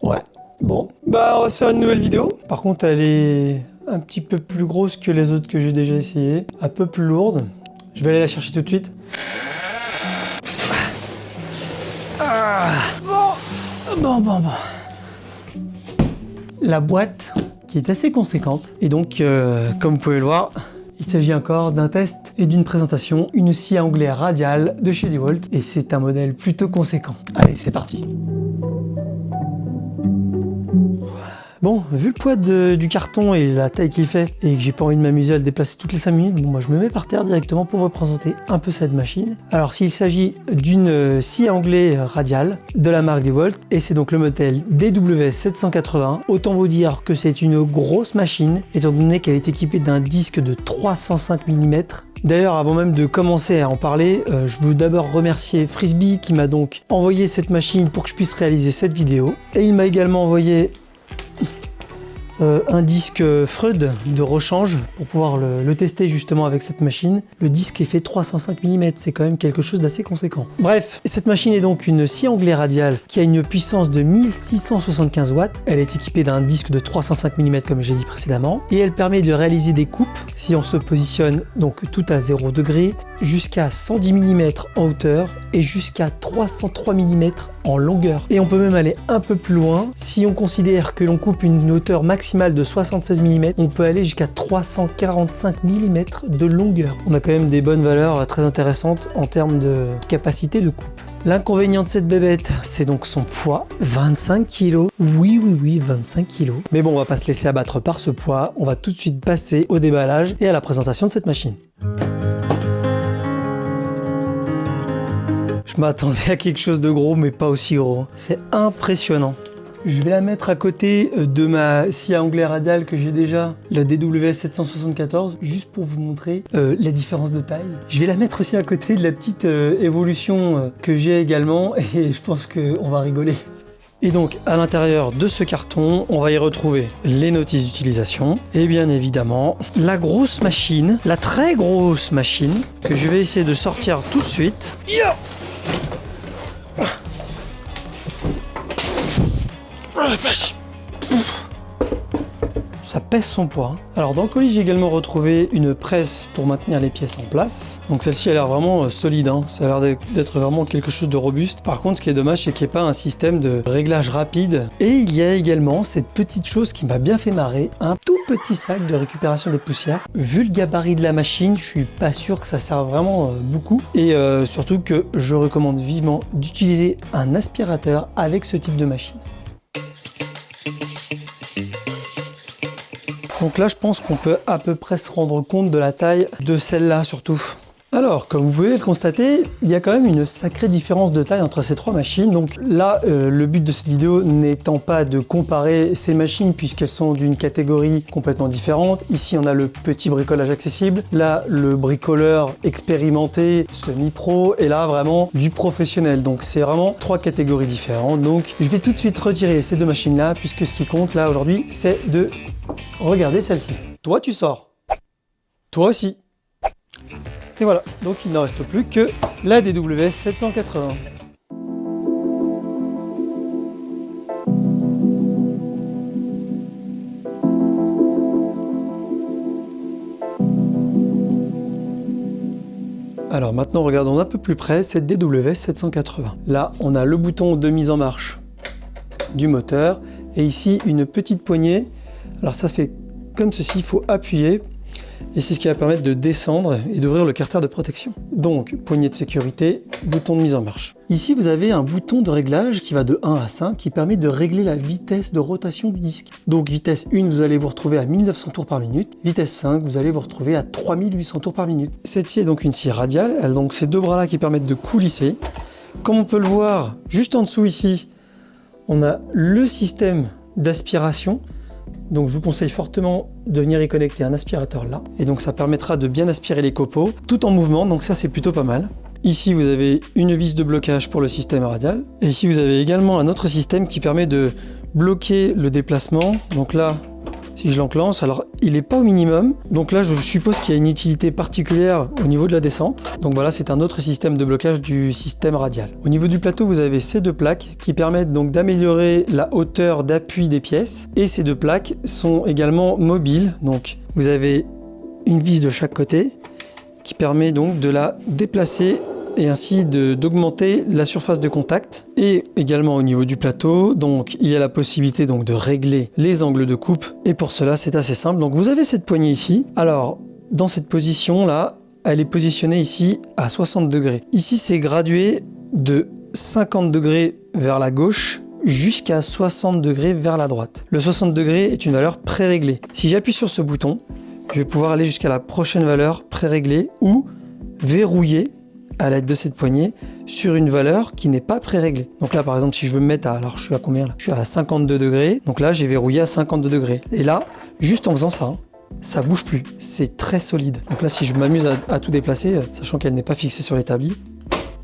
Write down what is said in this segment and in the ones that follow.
Ouais, bon, bah on va se faire une nouvelle vidéo. Par contre, elle est un petit peu plus grosse que les autres que j'ai déjà essayé, un peu plus lourde. Je vais aller la chercher tout de suite. Bon. La boîte qui est assez conséquente. Et donc, comme vous pouvez le voir, il s'agit encore d'un test et d'une présentation, une scie à onglet radiale de chez DeWalt. Et c'est un modèle plutôt conséquent. Allez, c'est parti. Bon, vu le poids du carton et la taille qu'il fait, et que j'ai pas envie de m'amuser à le déplacer toutes les 5 minutes, bon, moi je me mets par terre directement pour vous présenter un peu cette machine. Alors s'il s'agit d'une scie à onglet radiale de la marque DeWalt, et c'est donc le modèle DW780, autant vous dire que c'est une grosse machine, étant donné qu'elle est équipée d'un disque de 305 mm. D'ailleurs, avant même de commencer à en parler, je veux d'abord remercier Frisbee qui m'a donc envoyé cette machine pour que je puisse réaliser cette vidéo. Et il m'a également envoyé un disque Freud de rechange pour pouvoir le tester justement avec cette machine. Le disque est fait 305 mm, c'est quand même quelque chose d'assez conséquent. Bref, cette machine est donc une scie à onglet radiale qui a une puissance de 1675 watts. Elle est équipée d'un disque de 305 mm comme j'ai dit précédemment et elle permet de réaliser des coupes si on se positionne donc tout à 0 degré jusqu'à 110 mm en hauteur et jusqu'à 303 mm en longueur. Et on peut même aller un peu plus loin. Si on considère que l'on coupe une hauteur maximale de 76 mm, on peut aller jusqu'à 345 mm de longueur. On a quand même des bonnes valeurs très intéressantes en termes de capacité de coupe. L'inconvénient de cette bébête, c'est donc son poids, 25 kg. Oui, 25 kg. Mais bon, on va pas se laisser abattre par ce poids. On va tout de suite passer au déballage et à la présentation de cette machine. Je m'attendais à quelque chose de gros, mais pas aussi gros. C'est impressionnant. Je vais la mettre à côté de ma scie à onglet radial que j'ai déjà, la DW774, juste pour vous montrer la différence de taille. Je vais la mettre aussi à côté de la petite évolution que j'ai également, et je pense qu'on va rigoler. Et donc, à l'intérieur de ce carton, on va y retrouver les notices d'utilisation et bien évidemment la grosse machine, la très grosse machine que je vais essayer de sortir tout de suite. Oh la vache! Ça pèse son poids. Alors dans le colis, j'ai également retrouvé une presse pour maintenir les pièces en place. Donc celle-ci a l'air vraiment solide, hein. Ça a l'air d'être vraiment quelque chose de robuste. Par contre, ce qui est dommage, c'est qu'il n'y ait pas un système de réglage rapide. Et il y a également cette petite chose qui m'a bien fait marrer, un tout petit sac de récupération des poussières. Vu le gabarit de la machine, je suis pas sûr que ça sert vraiment beaucoup. Et surtout que je recommande vivement d'utiliser un aspirateur avec ce type de machine. Donc là, je pense qu'on peut à peu près se rendre compte de la taille de celle-là surtout. Alors, comme vous pouvez le constater, il y a quand même une sacrée différence de taille entre ces trois machines. Donc là, le but de cette vidéo n'étant pas de comparer ces machines puisqu'elles sont d'une catégorie complètement différente. Ici, on a le petit bricolage accessible. Là, le bricoleur expérimenté, semi-pro. Et là, vraiment du professionnel. Donc c'est vraiment trois catégories différentes. Donc je vais tout de suite retirer ces deux machines-là puisque ce qui compte là aujourd'hui, c'est de regarder celle-ci. Toi, tu sors. Toi aussi. Et voilà, donc il ne reste plus que la DW780. Alors maintenant, regardons d'un peu plus près cette DW780. Là, on a le bouton de mise en marche du moteur et ici une petite poignée. Alors ça fait comme ceci, il faut appuyer. Et c'est ce qui va permettre de descendre et d'ouvrir le carter de protection. Donc, poignée de sécurité, bouton de mise en marche. Ici, vous avez un bouton de réglage qui va de 1 à 5 qui permet de régler la vitesse de rotation du disque. Donc, vitesse 1, vous allez vous retrouver à 1900 tours par minute. Vitesse 5, vous allez vous retrouver à 3800 tours par minute. Cette scie est donc une scie radiale. Elle a donc ces deux bras-là qui permettent de coulisser. Comme on peut le voir, juste en dessous ici, on a le système d'aspiration. Donc je vous conseille fortement de venir y connecter un aspirateur là. Et donc ça permettra de bien aspirer les copeaux tout en mouvement, donc ça c'est plutôt pas mal. Ici vous avez une vis de blocage pour le système radial. Et ici vous avez également un autre système qui permet de bloquer le déplacement. Donc là, Si je l'enclenche, alors il n'est pas au minimum. Donc là, je suppose qu'il y a une utilité particulière au niveau de la descente. Donc voilà, c'est un autre système de blocage du système radial. Au niveau du plateau, vous avez ces deux plaques qui permettent donc d'améliorer la hauteur d'appui des pièces. Et ces deux plaques sont également mobiles. Donc vous avez une vis de chaque côté qui permet donc de la déplacer et ainsi d'augmenter la surface de contact. Et également au niveau du plateau, donc il y a la possibilité donc de régler les angles de coupe, et pour cela c'est assez simple. Donc vous avez cette poignée ici. Alors dans cette position là, elle est positionnée ici à 60 degrés. Ici c'est gradué de 50 degrés vers la gauche jusqu'à 60 degrés vers la droite. Le 60 degrés est une valeur pré-réglée. Si j'appuie sur ce bouton, je vais pouvoir aller jusqu'à la prochaine valeur pré-réglée ou verrouiller à l'aide de cette poignée sur une valeur qui n'est pas pré-réglée. Donc là par exemple si je veux me mettre à, alors je suis à combien là? Je suis à 52 degrés, donc là j'ai verrouillé à 52 degrés. Et là, juste en faisant ça, hein, ça bouge plus, c'est très solide. Donc là si je m'amuse à tout déplacer, sachant qu'elle n'est pas fixée sur l'établi.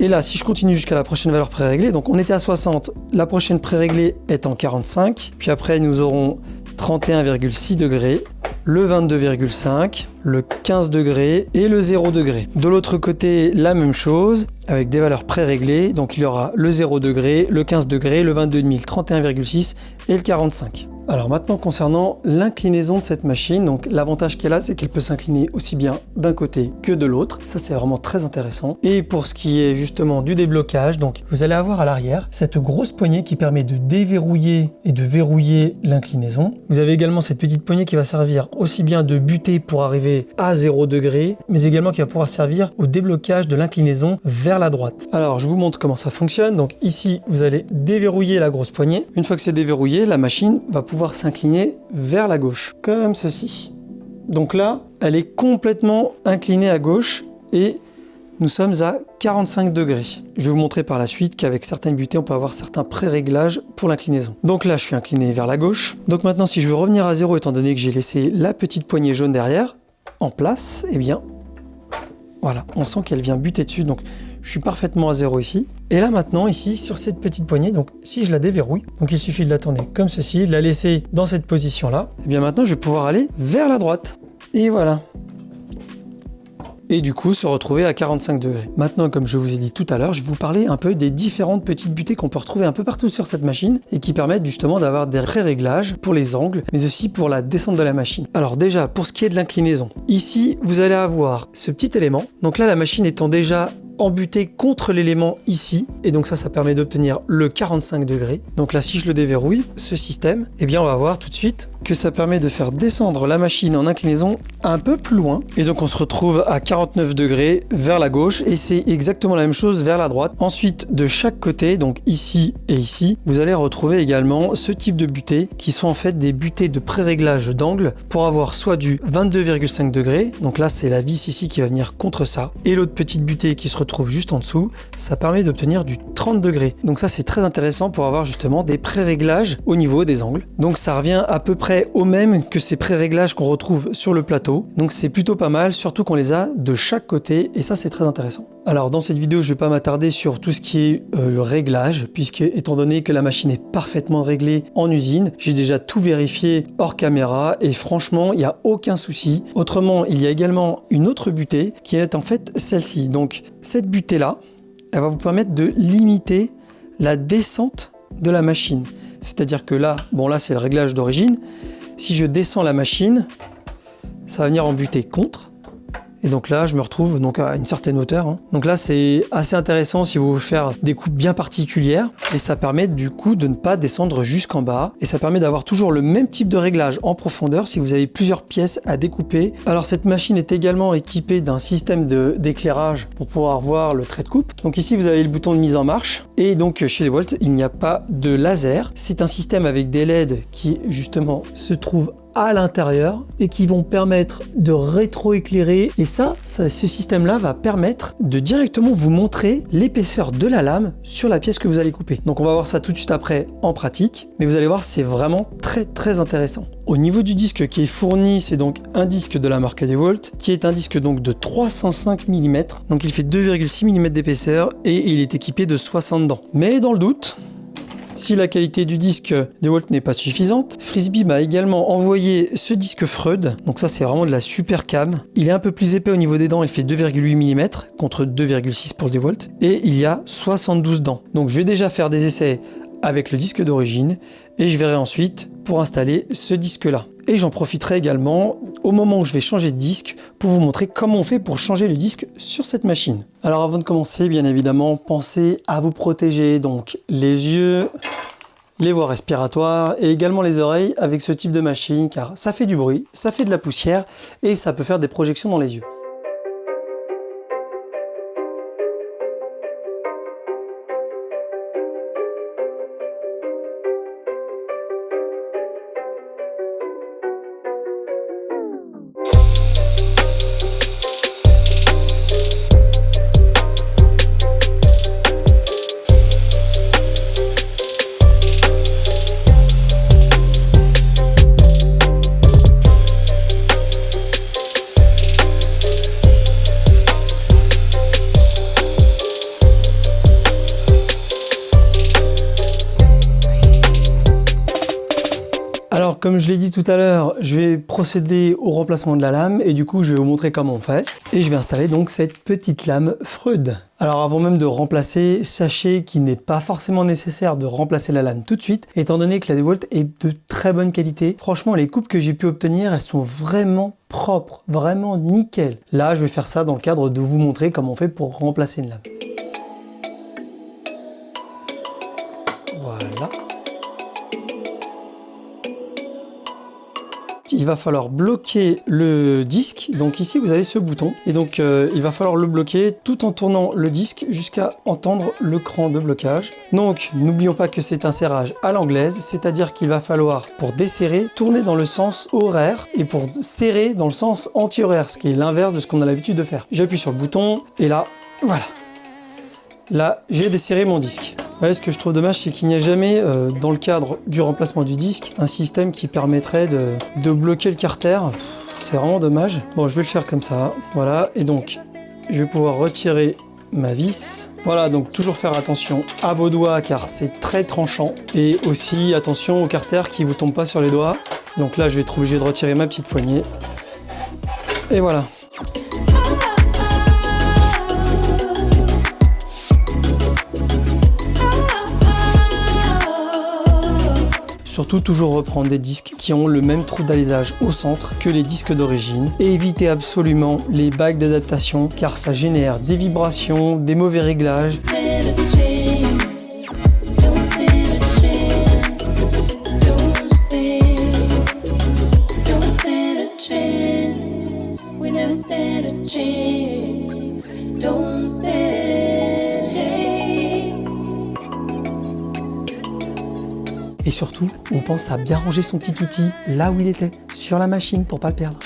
Et là si je continue jusqu'à la prochaine valeur pré-réglée, donc on était à 60, la prochaine pré-réglée est en 45, puis après nous aurons 31,6 degrés, le 22,5, le 15 degrés et le 0 degré. De l'autre côté, la même chose, avec des valeurs pré-réglées. Donc il y aura le 0 degré, le 15 degrés, le 22,5, le 31,6 et le 45. Alors maintenant concernant l'inclinaison de cette machine, donc l'avantage qu'elle a, c'est qu'elle peut s'incliner aussi bien d'un côté que de l'autre. Ça c'est vraiment très intéressant. Et pour ce qui est justement du déblocage, donc vous allez avoir à l'arrière cette grosse poignée qui permet de déverrouiller et de verrouiller l'inclinaison. Vous avez également cette petite poignée qui va servir aussi bien de butée pour arriver à 0 degré, mais également qui va pouvoir servir au déblocage de l'inclinaison vers la droite. Alors je vous montre comment ça fonctionne. Donc ici vous allez déverrouiller la grosse poignée. Une fois que c'est déverrouillé, la machine va pouvoir s'incliner vers la gauche, comme ceci. Donc là, elle est complètement inclinée à gauche et nous sommes à 45 degrés. Je vais vous montrer par la suite qu'avec certaines butées, on peut avoir certains pré-réglages pour l'inclinaison. Donc là, je suis incliné vers la gauche. Donc maintenant, si je veux revenir à 0, étant donné que j'ai laissé la petite poignée jaune derrière en place, eh bien, voilà, on sent qu'elle vient buter dessus. Donc, je suis parfaitement à 0 ici. Et là maintenant, ici, sur cette petite poignée, donc si je la déverrouille, donc il suffit de la tourner comme ceci, de la laisser dans cette position-là, et bien maintenant, je vais pouvoir aller vers la droite. Et voilà. Et du coup, se retrouver à 45 degrés. Maintenant, comme je vous ai dit tout à l'heure, je vais vous parler un peu des différentes petites butées qu'on peut retrouver un peu partout sur cette machine et qui permettent justement d'avoir des pré-réglages pour les angles, mais aussi pour la descente de la machine. Alors déjà, pour ce qui est de l'inclinaison, ici, vous allez avoir ce petit élément. Donc là, la machine étant déjà embutée contre l'élément ici, et donc ça permet d'obtenir le 45 degrés. Donc là, si je le déverrouille, ce système, eh bien on va voir tout de suite que ça permet de faire descendre la machine en inclinaison un peu plus loin, et donc on se retrouve à 49 degrés vers la gauche, et c'est exactement la même chose vers la droite. Ensuite, de chaque côté, donc ici et ici, vous allez retrouver également ce type de butées, qui sont en fait des butées de pré-réglage d'angle, pour avoir soit du 22,5 degrés, donc là c'est la vis ici qui va venir contre ça, et l'autre petite butée qui se retrouve juste en dessous, ça permet d'obtenir du 30 degrés. Donc ça c'est très intéressant pour avoir justement des pré-réglages au niveau des angles. Donc ça revient à peu près au même que ces pré-réglages qu'on retrouve sur le plateau. Donc c'est plutôt pas mal, surtout qu'on les a de chaque côté, et ça c'est très intéressant. Alors dans cette vidéo, je vais pas m'attarder sur tout ce qui est le réglage, puisque étant donné que la machine est parfaitement réglée en usine, j'ai déjà tout vérifié hors caméra et franchement, il n'y a aucun souci. Autrement, il y a également une autre butée qui est en fait celle-ci. Donc cette butée-là, elle va vous permettre de limiter la descente de la machine. C'est-à-dire que là, bon là c'est le réglage d'origine. Si je descends la machine, ça va venir en butée contre. Et donc là, je me retrouve donc à une certaine hauteur. Hein. Donc là, c'est assez intéressant si vous voulez faire des coupes bien particulières. Et ça permet du coup de ne pas descendre jusqu'en bas. Et ça permet d'avoir toujours le même type de réglage en profondeur si vous avez plusieurs pièces à découper. Alors cette machine est également équipée d'un système d'éclairage pour pouvoir voir le trait de coupe. Donc ici, vous avez le bouton de mise en marche. Et donc chez DeWalt, il n'y a pas de laser. C'est un système avec des LED qui justement se trouvent à l'intérieur et qui vont permettre de rétroéclairer, et ce système-là va permettre de directement vous montrer l'épaisseur de la lame sur la pièce que vous allez couper. Donc on va voir ça tout de suite après en pratique, mais vous allez voir, c'est vraiment très intéressant. Au niveau du disque qui est fourni, c'est donc un disque de la marque DeWalt, qui est un disque donc de 305 mm, donc il fait 2,6 mm d'épaisseur et il est équipé de 60 dents. Mais dans le doute, Si la qualité du disque DeWalt n'est pas suffisante, Frisbee m'a également envoyé ce disque Freud. Donc ça c'est vraiment de la super cam. Il est un peu plus épais au niveau des dents, il fait 2,8 mm contre 2,6 pour le DeWalt. Et il y a 72 dents. Donc je vais déjà faire des essais avec le disque d'origine et je verrai ensuite pour installer ce disque là. Et j'en profiterai également au moment où je vais changer de disque pour vous montrer comment on fait pour changer le disque sur cette machine. Alors avant de commencer, bien évidemment, pensez à vous protéger, donc les yeux, les voies respiratoires et également les oreilles avec ce type de machine car ça fait du bruit, ça fait de la poussière et ça peut faire des projections dans les yeux. Alors comme je l'ai dit tout à l'heure, je vais procéder au remplacement de la lame et du coup je vais vous montrer comment on fait. Et je vais installer donc cette petite lame Freud. Alors avant même de remplacer, sachez qu'il n'est pas forcément nécessaire de remplacer la lame tout de suite, étant donné que la DeWalt est de très bonne qualité. Franchement les coupes que j'ai pu obtenir, elles sont vraiment propres, vraiment nickel. Là je vais faire ça dans le cadre de vous montrer comment on fait pour remplacer une lame. Voilà. Il va falloir bloquer le disque, donc ici vous avez ce bouton et donc il va falloir le bloquer tout en tournant le disque jusqu'à entendre le cran de blocage. Donc n'oublions pas que c'est un serrage à l'anglaise, c'est-à-dire qu'il va falloir pour desserrer tourner dans le sens horaire et pour serrer dans le sens anti-horaire, ce qui est l'inverse de ce qu'on a l'habitude de faire. J'appuie sur le bouton et là, voilà. Là, j'ai desserré mon disque. Ouais, ce que je trouve dommage, c'est qu'il n'y a jamais, dans le cadre du remplacement du disque, un système qui permettrait de bloquer le carter. C'est vraiment dommage. Bon, je vais le faire comme ça. Voilà, et donc, je vais pouvoir retirer ma vis. Voilà, donc toujours faire attention à vos doigts, car c'est très tranchant. Et aussi, attention au carter qui ne vous tombe pas sur les doigts. Donc là, je vais être obligé de retirer ma petite poignée. Et voilà. Surtout toujours reprendre des disques qui ont le même trou d'alésage au centre que les disques d'origine et éviter absolument les bagues d'adaptation car ça génère des vibrations, des mauvais réglages. Et surtout, on pense à bien ranger son petit outil là où il était, sur la machine pour pas le perdre.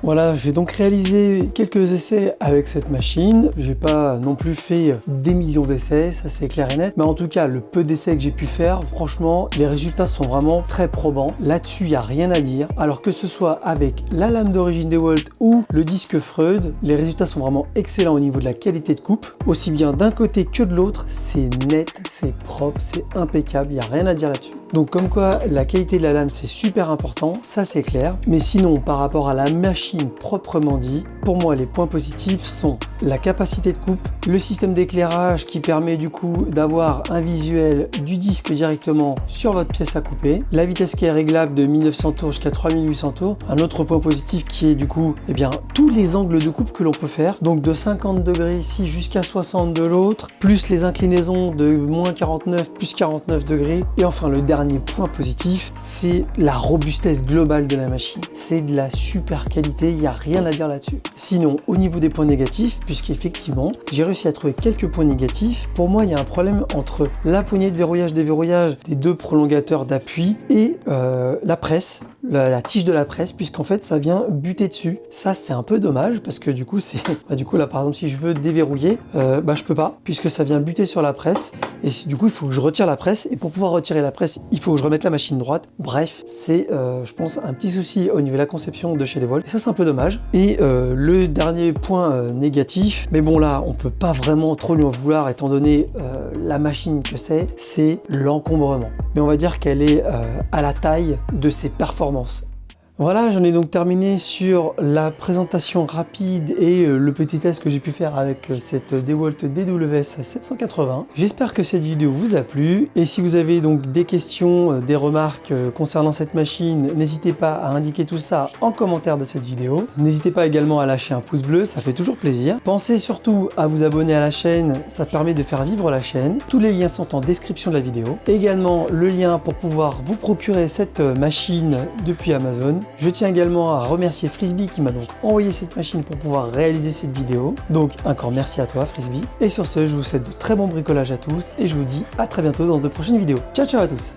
Voilà, j'ai donc réalisé quelques essais avec cette machine. J'ai pas non plus fait des millions d'essais, ça c'est clair et net. Mais en tout cas, le peu d'essais que j'ai pu faire, franchement, les résultats sont vraiment très probants. Là-dessus, il n'y a rien à dire. Alors que ce soit avec la lame d'origine DeWalt ou le disque Freud, les résultats sont vraiment excellents au niveau de la qualité de coupe. Aussi bien d'un côté que de l'autre, c'est net, c'est propre, c'est impeccable, il n'y a rien à dire là-dessus. Donc comme quoi, la qualité de la lame, c'est super important, ça c'est clair. Mais sinon, par rapport à la machine proprement dit, pour moi les points positifs sont la capacité de coupe, le système d'éclairage qui permet du coup d'avoir un visuel du disque directement sur votre pièce à couper, la vitesse qui est réglable de 1900 tours jusqu'à 3800 tours, un autre point positif qui est du coup tous les angles de coupe que l'on peut faire, donc de 50 degrés ici jusqu'à 60 de l'autre, plus les inclinaisons de moins 49 plus 49 degrés, et enfin le dernier point positif, c'est la robustesse globale de la machine. C'est de la super qualité, il n'y a rien à dire là-dessus. Sinon, au niveau des points négatifs, puisqu'effectivement, j'ai réussi à trouver quelques points négatifs, pour moi, il y a un problème entre la poignée de verrouillage-déverrouillage des deux prolongateurs d'appui et la presse, la tige de la presse, puisqu'en fait ça vient buter dessus. Ça c'est un peu dommage parce que du coup c'est du coup là par exemple si je veux déverrouiller, je peux pas puisque ça vient buter sur la presse et du coup il faut que je retire la presse et pour pouvoir retirer la presse il faut que je remette la machine droite. Bref, c'est je pense un petit souci au niveau de la conception de chez DeWalt et ça c'est un peu dommage. Et le dernier point négatif, mais bon là on peut pas vraiment trop lui en vouloir étant donné la machine que c'est l'encombrement. Mais on va dire qu'elle est à la taille de ses performances. Voilà, j'en ai donc terminé sur la présentation rapide et le petit test que j'ai pu faire avec cette DeWalt DWS 780. J'espère que cette vidéo vous a plu et si vous avez donc des questions, des remarques concernant cette machine, n'hésitez pas à indiquer tout ça en commentaire de cette vidéo. N'hésitez pas également à lâcher un pouce bleu, ça fait toujours plaisir. Pensez surtout à vous abonner à la chaîne, ça permet de faire vivre la chaîne. Tous les liens sont en description de la vidéo. Également le lien pour pouvoir vous procurer cette machine depuis Amazon. Je tiens également à remercier Frisbee qui m'a donc envoyé cette machine pour pouvoir réaliser cette vidéo. Donc encore merci à toi Frisbee. Et sur ce, je vous souhaite de très bons bricolages à tous et je vous dis à très bientôt dans de prochaines vidéos. Ciao ciao à tous.